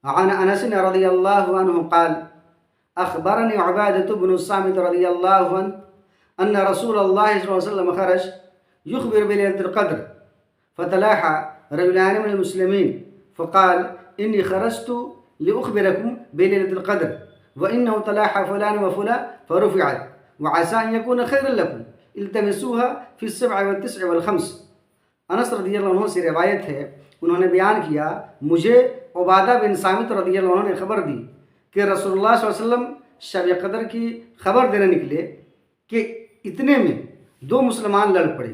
عن انس رضی اللہ عنہ قال اخبرني عبادة بن الصامت رضی اللہ عنہ ان رسول اللہ صلی اللہ علیہ وسلم خرج يخبر بليلة القدر فتلاحى رجلان من المسلمين فقال إني خرجت لأخبركم بليلة القدر وإنه تلاحى فلان وفلان فرفعت وعسى أن يكون خيرا لكم التمسوها في السبع والتسع والخمس۔ انس رضی اللہ عنہ سے روایت ہے، انہوں نے بیان کیا مجھے عبادہ بن صامت رضی اللہ عنہ نے خبر دی کہ رسول اللہ صلی اللہ علیہ وسلم شب قدر کی خبر دینے نکلے کہ اتنے میں دو مسلمان لڑ پڑے۔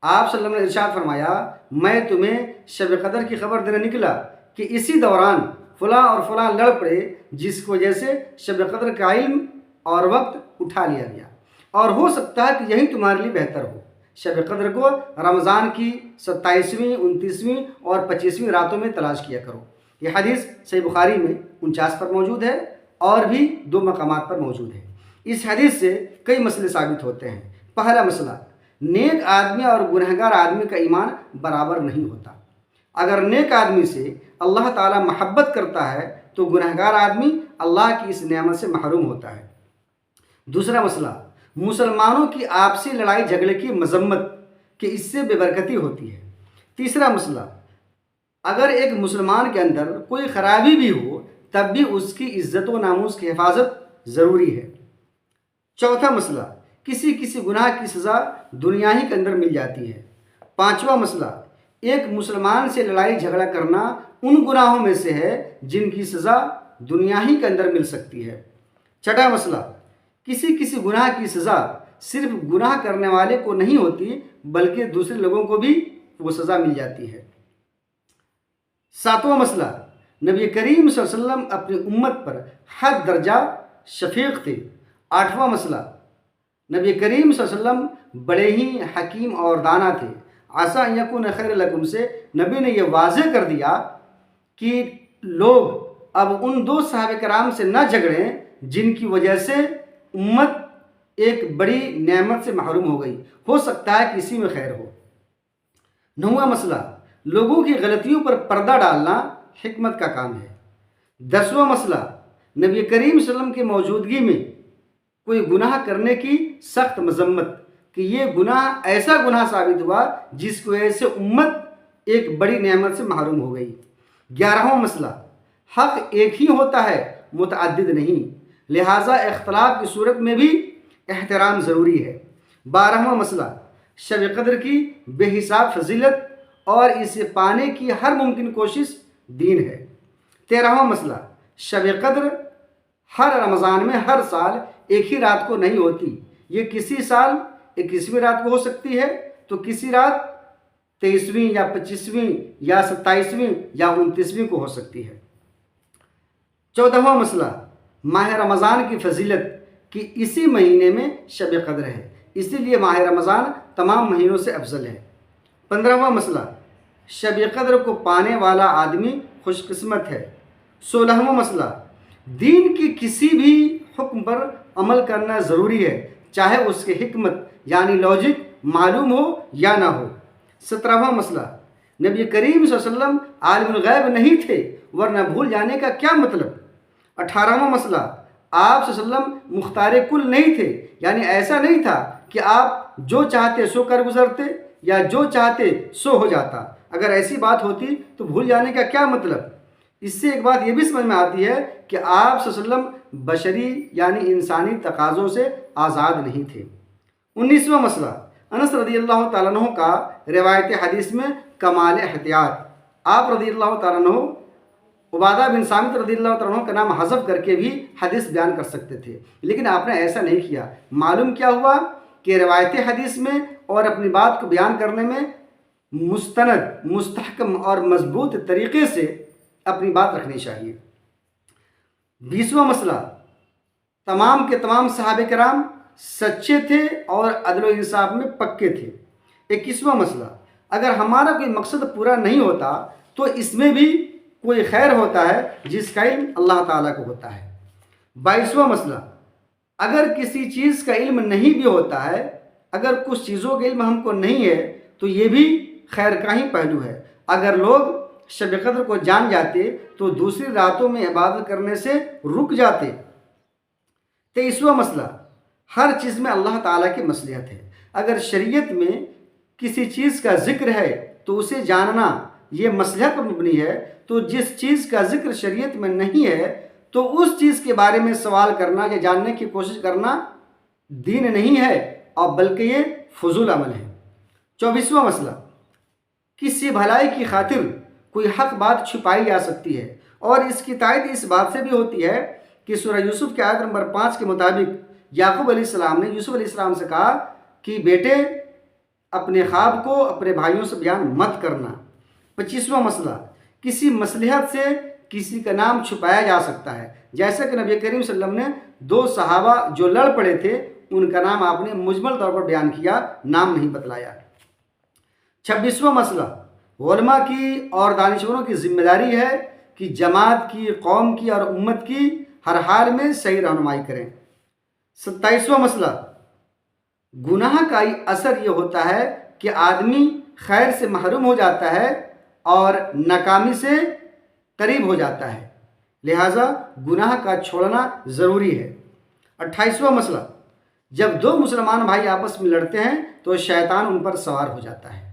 آپ صلی اللہ علیہ وسلم نے ارشاد فرمایا میں تمہیں شب قدر کی خبر دینے نکلا کہ اسی دوران فلاں اور فلاں لڑ پڑے، جس کی وجہ سے شب قدر کا علم اور وقت اٹھا لیا گیا، اور ہو سکتا ہے کہ یہی تمہارے لیے بہتر ہو۔ شب قدر کو رمضان کی 27ویں، 29ویں اور 25ویں راتوں میں تلاش کیا کرو۔ یہ حدیث صحیح بخاری میں 49 پر موجود ہے اور بھی 2 مقامات پر موجود ہے۔ اس حدیث سے کئی مسئلے ثابت ہوتے ہیں۔ پہلا مسئلہ، نیک آدمی اور گنہگار آدمی کا ایمان برابر نہیں ہوتا۔ اگر نیک آدمی سے اللہ تعالیٰ محبت کرتا ہے تو گنہگار آدمی اللہ کی اس نعمت سے محروم ہوتا ہے۔ دوسرا مسئلہ، مسلمانوں کی آپسی لڑائی جھگڑے کی مذمت کہ اس سے بے برکتی ہوتی ہے۔ تیسرا مسئلہ، اگر ایک مسلمان کے اندر کوئی خرابی بھی ہو تب بھی اس کی عزت و ناموس کی حفاظت ضروری ہے۔ چوتھا مسئلہ، کسی گناہ کی سزا دنیا ہی کے اندر مل جاتی ہے۔ پانچواں مسئلہ، ایک مسلمان سے لڑائی جھگڑا کرنا ان گناہوں میں سے ہے جن کی سزا دنیا ہی کے اندر مل سکتی ہے۔ چھٹا مسئلہ، کسی گناہ کی سزا صرف گناہ کرنے والے کو نہیں ہوتی بلکہ دوسرے لوگوں کو بھی وہ سزا مل جاتی ہے۔ ساتواں مسئلہ، نبی کریم صلی اللہ علیہ وسلم اپنی امت پر حد درجہ شفیق تھے۔ آٹھواں مسئلہ، نبی کریم صلی اللہ علیہ وسلم بڑے ہی حکیم اور دانا تھے۔ عسیٰ ان یکون خیر لکم سے نبی نے یہ واضح کر دیا کہ لوگ اب ان 2 صحابہ کرام سے نہ جھگڑیں جن کی وجہ سے امت ایک بڑی نعمت سے محروم ہو گئی، ہو سکتا ہے کہ اسی میں خیر ہو۔ 9واں مسئلہ، لوگوں کی غلطیوں پر پردہ ڈالنا حکمت کا کام ہے۔ 10واں مسئلہ، نبی کریم صلی اللہ علیہ وسلم کی موجودگی میں کوئی گناہ کرنے کی سخت مذمت کہ یہ گناہ ایسا گناہ ثابت ہوا جس کی وجہ سے امت ایک بڑی نعمت سے محروم ہو گئی۔ 11واں مسئلہ، حق ایک ہی ہوتا ہے متعدد نہیں، لہٰذا اختلاف کی صورت میں بھی احترام ضروری ہے۔ 12واں مسئلہ، شب قدر کی بے حساب فضیلت اور اسے پانے کی ہر ممکن کوشش دین ہے۔ 13واں مسئلہ، شب قدر ہر رمضان میں ہر سال ایک ہی رات کو نہیں ہوتی، یہ کسی سال 21ویں رات کو ہو سکتی ہے تو کسی رات 23ویں یا 25ویں یا 27ویں یا 29ویں کو ہو سکتی ہے۔ 14واں مسئلہ، ماہ رمضان کی فضیلت کہ اسی مہینے میں شب قدر ہے، اسی لیے ماہ رمضان تمام مہینوں سے افضل ہے۔ 15واں مسئلہ، شب قدر کو پانے والا آدمی خوش قسمت ہے۔ 16واں مسئلہ، دین کی کسی بھی حکم پر عمل کرنا ضروری ہے چاہے اس کی حکمت یعنی لاجک معلوم ہو یا نہ ہو۔ 17واں مسئلہ، نبی کریم صلی اللہ علیہ وسلم عالم الغیب نہیں تھے ورنہ بھول جانے کا کیا مطلب۔ 18واں مسئلہ، آپ صلی اللہ علیہ وسلم مختار کل نہیں تھے، یعنی ایسا نہیں تھا کہ آپ جو چاہتے سو کر گزرتے یا جو چاہتے سو ہو جاتا۔ اگر ایسی بات ہوتی تو بھول جانے کا کیا مطلب۔ اس سے ایک بات یہ بھی سمجھ میں آتی ہے کہ آپ صلی اللہ علیہ وسلم بشری یعنی انسانی تقاضوں سے آزاد نہیں تھے۔ 19واں مسئلہ، انس رضی اللہ تعالیٰ عنہ کا روایت حدیث میں کمال احتیاط۔ آپ رضی اللہ تعالیٰ عنہ عبادہ بن صامت رضی اللہ تعالیٰ عنہ کا نام حذف کر کے بھی حدیث بیان کر سکتے تھے، لیکن آپ نے ایسا نہیں کیا۔ معلوم کیا ہوا کہ روایت حدیث میں اور اپنی بات کو بیان کرنے میں مستند، مستحکم اور مضبوط طریقے سے اپنی بات رکھنی چاہیے۔ 20واں مسئلہ، تمام کے تمام صحابہ کرام سچے تھے اور عدل و انصاف میں پکے تھے۔ 21واں مسئلہ، اگر ہمارا کوئی مقصد پورا نہیں ہوتا تو اس میں بھی کوئی خیر ہوتا ہے جس کا علم اللہ تعالیٰ کو ہوتا ہے۔ 22واں مسئلہ، اگر کسی چیز کا علم نہیں بھی ہوتا ہے، اگر کچھ چیزوں کا علم ہم کو نہیں ہے تو یہ بھی خیر کا ہی پہلو ہے۔ اگر لوگ شب قدر کو جان جاتے تو دوسری راتوں میں عبادت کرنے سے رک جاتے۔ 23واں مسئلہ، ہر چیز میں اللہ تعالیٰ کی مصلحت ہے۔ اگر شریعت میں کسی چیز کا ذکر ہے تو اسے جاننا یہ مصلحت پر مبنی ہے، تو جس چیز کا ذکر شریعت میں نہیں ہے تو اس چیز کے بارے میں سوال کرنا یا جاننے کی کوشش کرنا دین نہیں ہے، اور بلکہ یہ فضول عمل ہے۔ 24واں مسئلہ، کسی بھلائی کی خاطر کوئی حق بات چھپائی جا سکتی ہے، اور اس کی تائید اس بات سے بھی ہوتی ہے کہ سورہ یوسف کی آیت نمبر 5 کے مطابق یعقوب علیہ السلام نے یوسف علیہ السلام سے کہا کہ بیٹے اپنے خواب کو اپنے بھائیوں سے بیان مت کرنا۔ 25واں مسئلہ، کسی مصلحت سے کسی کا نام چھپایا جا سکتا ہے، جیسا کہ نبی کریم صلی اللہ علیہ وسلم نے 2 صحابہ جو لڑ پڑے تھے ان کا نام آپ نے مجمل طور پر بیان کیا، نام نہیں بتلایا۔ 26واں مسئلہ، علماء کی اور دانشوروں کی ذمہ داری ہے کہ جماعت کی، قوم کی اور امت کی ہر حال میں صحیح رہنمائی کریں۔ 27واں مسئلہ، گناہ کا اثر یہ ہوتا ہے کہ آدمی خیر سے محروم ہو جاتا ہے اور ناکامی سے قریب ہو جاتا ہے، لہٰذا گناہ کا چھوڑنا ضروری ہے۔ 28واں مسئلہ، جب 2 مسلمان بھائی آپس میں لڑتے ہیں تو شیطان ان پر سوار ہو جاتا ہے۔